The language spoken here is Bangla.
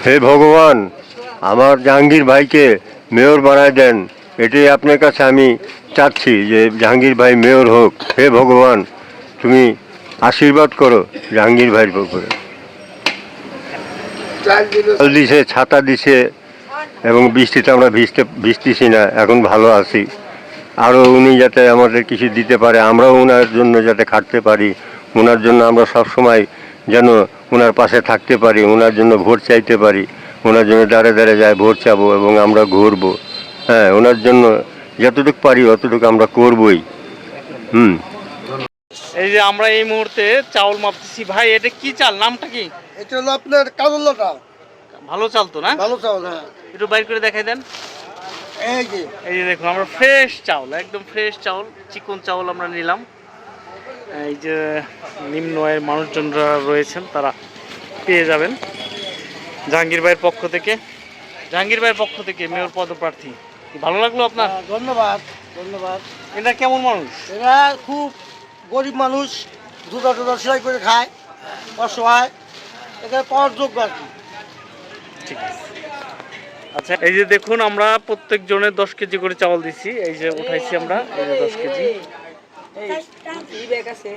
হে ভগবান, আমার জাহাঙ্গীর ভাইকে মেয়র বানায় দেন, এটাই আপনার কাছে আমি চাচ্ছি যে জাহাঙ্গীর ভাই মেয়র হোক। হে ভগবান, তুমি আশীর্বাদ করো জাহাঙ্গীর ভাইয়ের উপরে। জল দিছে, ছাতা দিছে, এবং বৃষ্টিতে আমরা ভিজতেছি না, এখন ভালো আছি। আরও উনি যাতে আমাদের কিছু দিতে পারে, আমরাও ওনার জন্য যাতে খাটতে পারি, ওনার জন্য আমরা সবসময় যেন ওনার পাশে থাকতে পারি, ওনার জন্য ভোট চাইতে পারি, ওনার জন্য দাঁড়ে দাঁড়ে যায় ভোট চাবো এবং আমরা ঘুরবো। হ্যাঁ, ওনার জন্য যতটুকু পারি অতটুকু আমরা করবই। এই যে আমরা এই মুহূর্তে চাউল মাপতেছি। ভাই এটা কি চাল, নামটা কি? এটা হলো আপনার কালোটা। ভালো চাল তো না? ভালো চাউল, হ্যাঁ। একটু বাইর করে দেখাই দেন। এই যে দেখুন, আমরা ফ্রেশ চাউল, একদম ফ্রেশ চাউল, চিকন চাউল আমরা নিলাম। এই যে নিম্ন আয়ের মানুষজনরা রয়েছেন তারা পেয়ে যাবেন জাহাঙ্গীর ভাইয়ের পক্ষ থেকে। জাহাঙ্গীর ভাইয়ের পক্ষ থেকে মেয়র পদপ্রার্থী। ভালো লাগলো আপনার? ধন্যবাদ, ধন্যবাদ। এটা কেমন মানুষ? এরা খুব গরিব মানুষ, জুতা টুতা সেলাই করে খায়, অসহায়, এখানে পাওয়ার যোগ্য আর কি। ঠিক আছে, আচ্ছা। এই যে দেখুন, আমরা প্রত্যেক জনের 10 কেজি করে চাউল দিচ্ছি। এই যে উঠাইছি আমরা, এই যে 10 কেজি। ঠিক আছে।